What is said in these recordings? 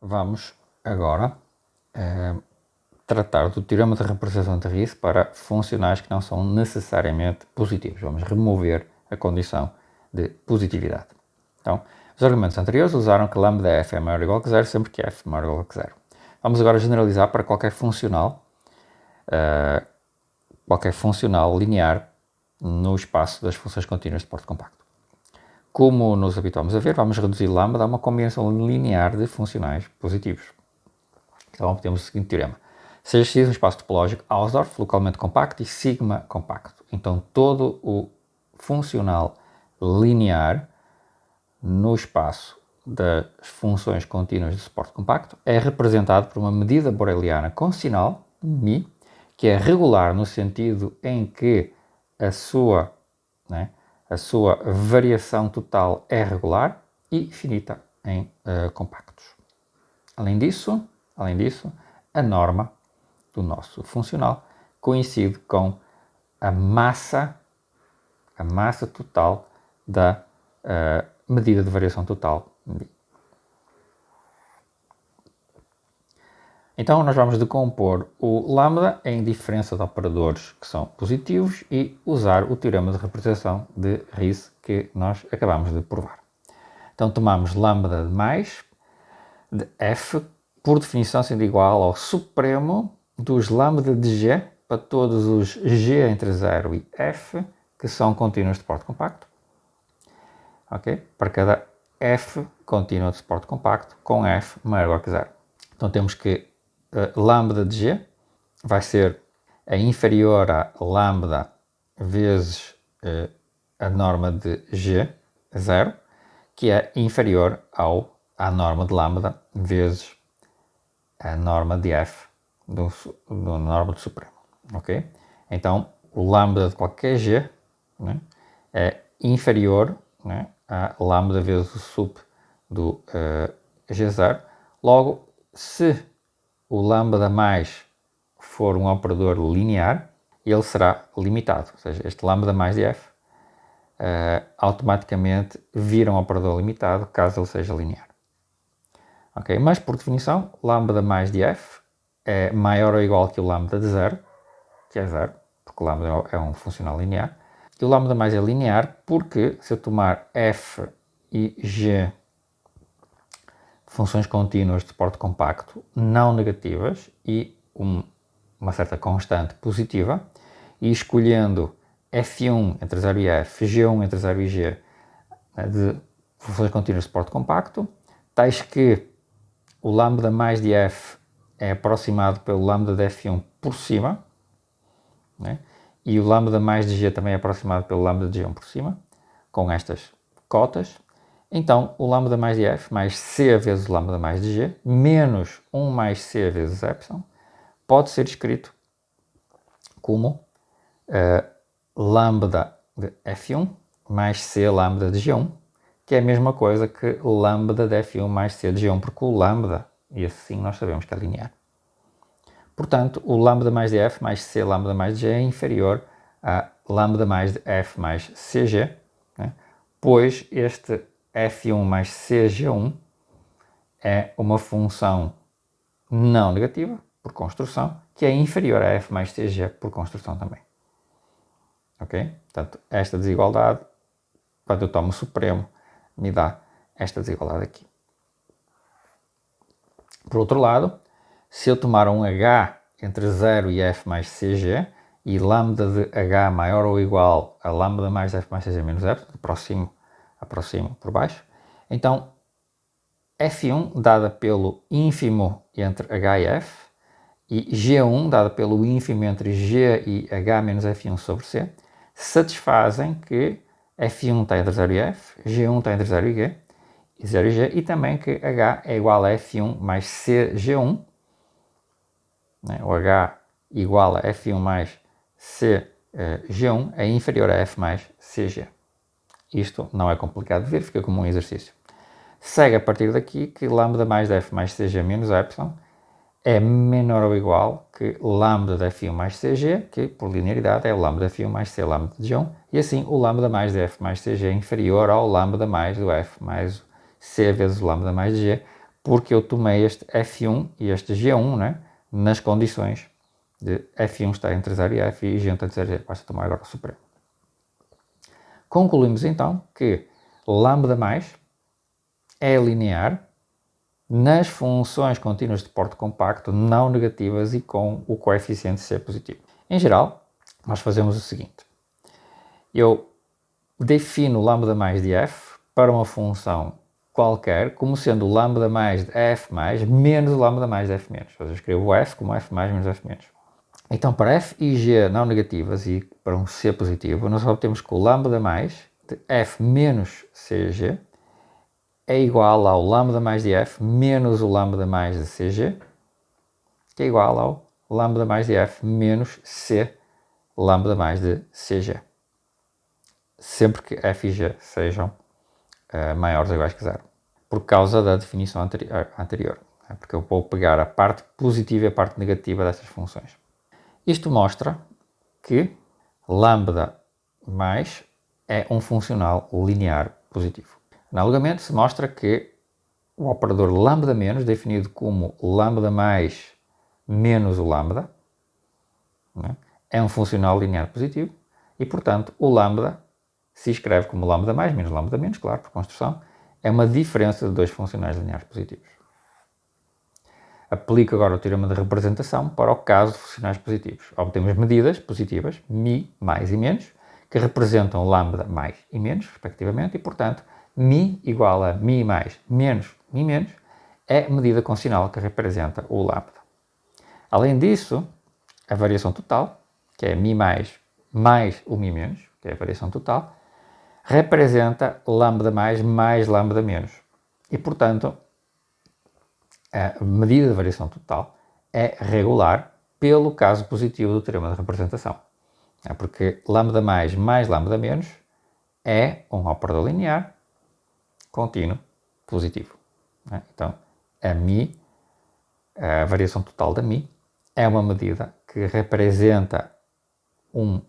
vamos agora tratar do teorema de representação de Riesz para funcionais que não são necessariamente positivos. Vamos remover a condição de positividade. Então, os argumentos anteriores usaram que lambda f é maior ou igual que zero sempre que f é maior ou igual que zero. Vamos agora generalizar para qualquer funcional linear no espaço das funções contínuas de porte compacto. Como nos habituamos a ver, vamos reduzir lambda a uma combinação linear de funcionais positivos. Então temos o seguinte teorema. Seja X um espaço topológico Hausdorff, localmente compacto, e sigma compacto. Então todo o funcional linear no espaço das funções contínuas de suporte compacto é representado por uma medida boreliana com sinal, μ, que é regular no sentido em que a sua variação total é regular e finita em compactos. Além disso, a norma do nosso funcional coincide com a massa total da medida de variação total. Então nós vamos decompor o lambda em diferença de operadores que são positivos e usar o teorema de representação de Riesz que nós acabamos de provar. Então tomamos lambda de mais de f, por definição sendo igual ao supremo dos lambda de g para todos os g entre 0 e f que são contínuos de suporte compacto. Okay? Para cada f contínuo de suporte compacto com f maior ou igual que 0. Então temos que lambda de g vai ser inferior a lambda vezes a norma de g, 0, que é inferior à norma de lambda vezes a norma de f do norma do supremo. Okay? Então, o lambda de qualquer g, né, é inferior, né, a lambda vezes o sup do g0. Logo, se o lambda mais for um operador linear, ele será limitado. Ou seja, este lambda mais de f automaticamente vira um operador limitado caso ele seja linear. Okay? Mas, por definição, lambda mais de f é maior ou igual que o lambda de 0, que é 0, porque o lambda é um funcional linear. E o lambda mais é linear porque, se eu tomar f e g funções contínuas de suporte compacto não negativas e uma certa constante positiva, e escolhendo f1 entre 0 e f, g1 entre 0 e g de funções contínuas de suporte compacto, tais que o lambda mais de f é aproximado pelo lambda de f1 por cima, né? E o lambda mais de g também é aproximado pelo lambda de g1 por cima, com estas cotas. Então, o lambda mais de f mais c vezes o lambda mais de g menos 1 mais c vezes epsilon pode ser escrito como lambda de f1 mais c lambda de g1, que é a mesma coisa que lambda de f1 mais c de g1, porque o lambda, e assim nós sabemos que é linear. Portanto, o lambda mais de f mais c lambda mais de g é inferior a lambda mais de f mais cg, né? Pois este f1 mais cg1 é uma função não negativa, por construção, que é inferior a f mais cg por construção também. Ok? Portanto, esta desigualdade, quando eu tomo o supremo, me dá esta desigualdade aqui. Por outro lado, se eu tomar um h entre 0 e f mais cg e lambda de h maior ou igual a lambda mais f mais cg menos epsilon, aproximo por baixo, então f1 dada pelo ínfimo entre h e f e g1 dada pelo ínfimo entre g e h menos f1 sobre c satisfazem que f1 está entre 0 e f, g1 está entre 0 e g, e também que h é igual a f1 mais cg1, né? O h igual a f1 mais cg1 é inferior a f mais cg. Isto não é complicado de ver, fica como um exercício. Segue a partir daqui que lambda mais de f mais cg menos epsilon é menor ou igual que lambda de f1 mais cg, que por linearidade é o lambda de f1 mais c lambda de g1, e assim o lambda mais de f mais cg é inferior ao lambda mais do f mais c vezes o lambda mais de g, porque eu tomei este F1 e este G1, né, nas condições de F1 está entre 0 e F e G1 está entre 0 e F. Basta tomar agora o supremo. Concluímos então que lambda mais é linear nas funções contínuas de porte compacto não negativas e com o coeficiente C positivo. Em geral, nós fazemos o seguinte. Eu defino lambda mais de f para uma função qualquer como sendo lambda mais de f mais menos lambda mais de f menos. Ou seja, eu escrevo f como f mais menos f menos. Então, para f e g não negativas e para um c positivo, nós obtemos que o lambda mais de f menos cg é igual ao lambda mais de f menos o lambda mais de cg, que é igual ao lambda mais de f menos c lambda mais de cg. Sempre que f e g sejam maiores ou iguais que zero. Por causa da definição anterior. Porque eu vou pegar a parte positiva e a parte negativa dessas funções. Isto mostra que lambda mais é um funcional linear positivo. Analogamente, se mostra que o operador lambda menos, definido como lambda mais menos o lambda, né, é um funcional linear positivo e, portanto, o lambda se escreve como lambda mais menos lambda menos, claro, por construção, é uma diferença de dois funcionais lineares positivos. Aplico agora o teorema de representação para o caso de funcionais positivos. Obtemos medidas positivas, mi, mais e menos, que representam lambda mais e menos, respectivamente, e, portanto, mi igual a mi mais menos mi menos é medida com sinal que representa o lambda. Além disso, a variação total, que é mi mais o mi menos, que é a variação total, representa lambda mais lambda menos. E, portanto, a medida de variação total é regular pelo caso positivo do teorema de representação. Porque lambda mais lambda menos é um operador linear contínuo positivo. Então, a variação total da mi, é uma medida que representa um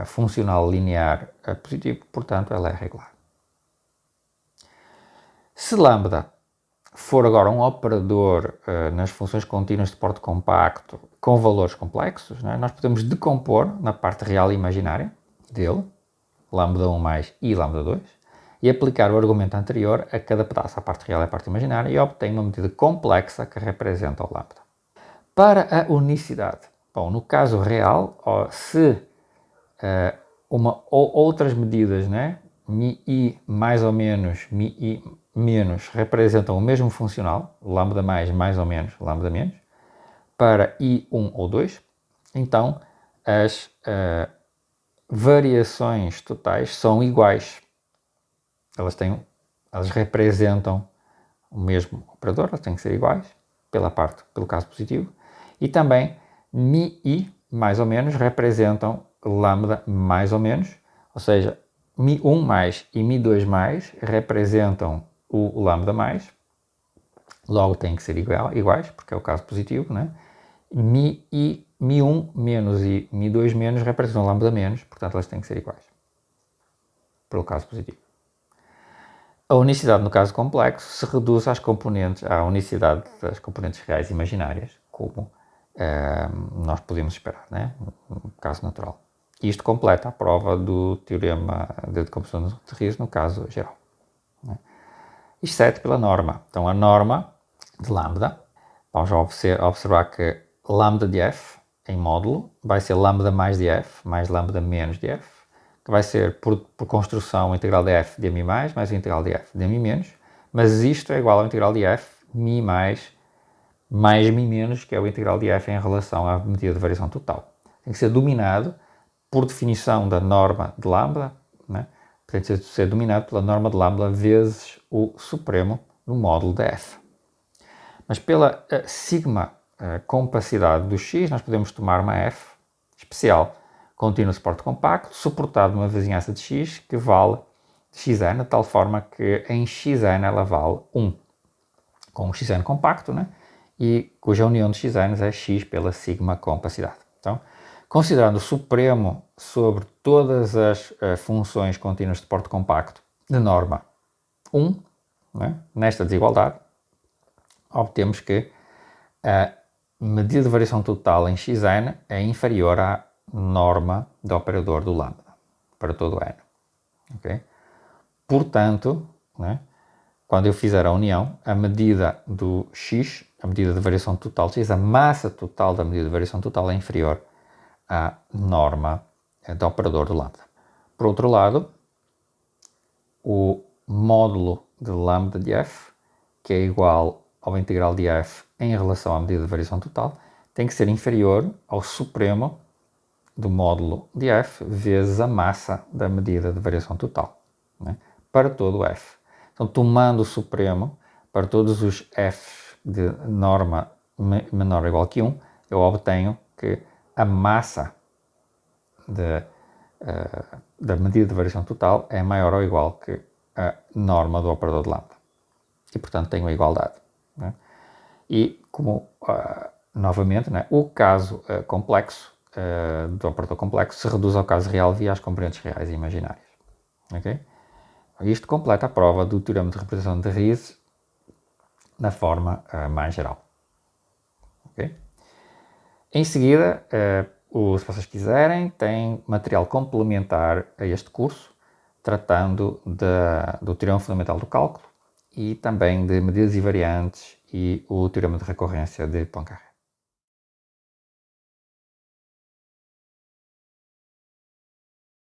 funcional linear positivo, portanto, ela é regular. Se lambda for agora um operador nas funções contínuas de porte compacto com valores complexos, nós podemos decompor na parte real e imaginária dele, lambda 1 mais e lambda 2, e aplicar o argumento anterior a cada pedaço, a parte real e a parte imaginária, e obtém uma medida complexa que representa o lambda. Para a unicidade, bom, no caso real, se outras medidas, mi i mais ou menos, mi i menos, representam o mesmo funcional, lambda mais ou menos, lambda menos, para i1 ou 2, então as variações totais são iguais. Elas representam o mesmo operador, elas têm que ser iguais, pelo caso positivo, e também mi i mais ou menos representam lambda mais ou menos, ou seja, mi1 mais e mi2 mais representam o lambda mais, logo têm que ser iguais, porque é o caso positivo, mi1 menos e mi2 menos representam lambda menos, portanto elas têm que ser iguais, pelo caso positivo. A unicidade no caso complexo se reduz à unicidade das componentes reais e imaginárias, como nós podemos esperar, no caso natural. Isto completa a prova do teorema de decomposição de risco no caso geral. Exceto pela norma. Então, a norma de lambda, vamos observar que lambda de f em módulo vai ser lambda mais de f mais lambda menos de f, que vai ser, por construção, o integral de f de mi mais o integral de f de mi menos, mas isto é igual ao integral de f mi mais mi menos, que é o integral de f em relação à medida de variação total. Tem que ser dominado por definição da norma de lambda, tem que ser dominado pela norma de lambda vezes o supremo no módulo de f. Mas pela sigma compacidade do x, nós podemos tomar uma f especial contínua de porte compacto, suportado numa vizinhança de x que vale xn, de tal forma que em xn ela vale 1, com um xn compacto, e cuja união de xn's é x pela sigma compacidade. Então, considerando o supremo sobre todas as funções contínuas de porte compacto de norma 1, nesta desigualdade, obtemos que a medida de variação total em xn é inferior à norma do operador do lambda, para todo o n. Okay? Portanto, né, quando eu fizer a união, a medida do x, a medida de variação total de x, a massa total da medida de variação total é inferior à norma do operador do lambda. Por outro lado, o módulo de lambda de f, que é igual ao integral de f em relação à medida de variação total, tem que ser inferior ao supremo do módulo de f vezes a massa da medida de variação total, né, para todo o f. Então, tomando o supremo para todos os f de norma menor ou igual que 1, eu obtenho que a massa da medida de variação total é maior ou igual que a norma do operador de lambda. E, portanto, tenho a igualdade. Né? E, como, novamente, né, o caso complexo do operador complexo se reduz ao caso real via as componentes reais e imaginárias. Okay? Isto completa a prova do teorema de representação de Riesz na forma mais geral. Okay? Em seguida, se vocês quiserem, tem material complementar a este curso, tratando do teorema fundamental do cálculo e também de medidas e variantes e o teorema de recorrência de Poincaré.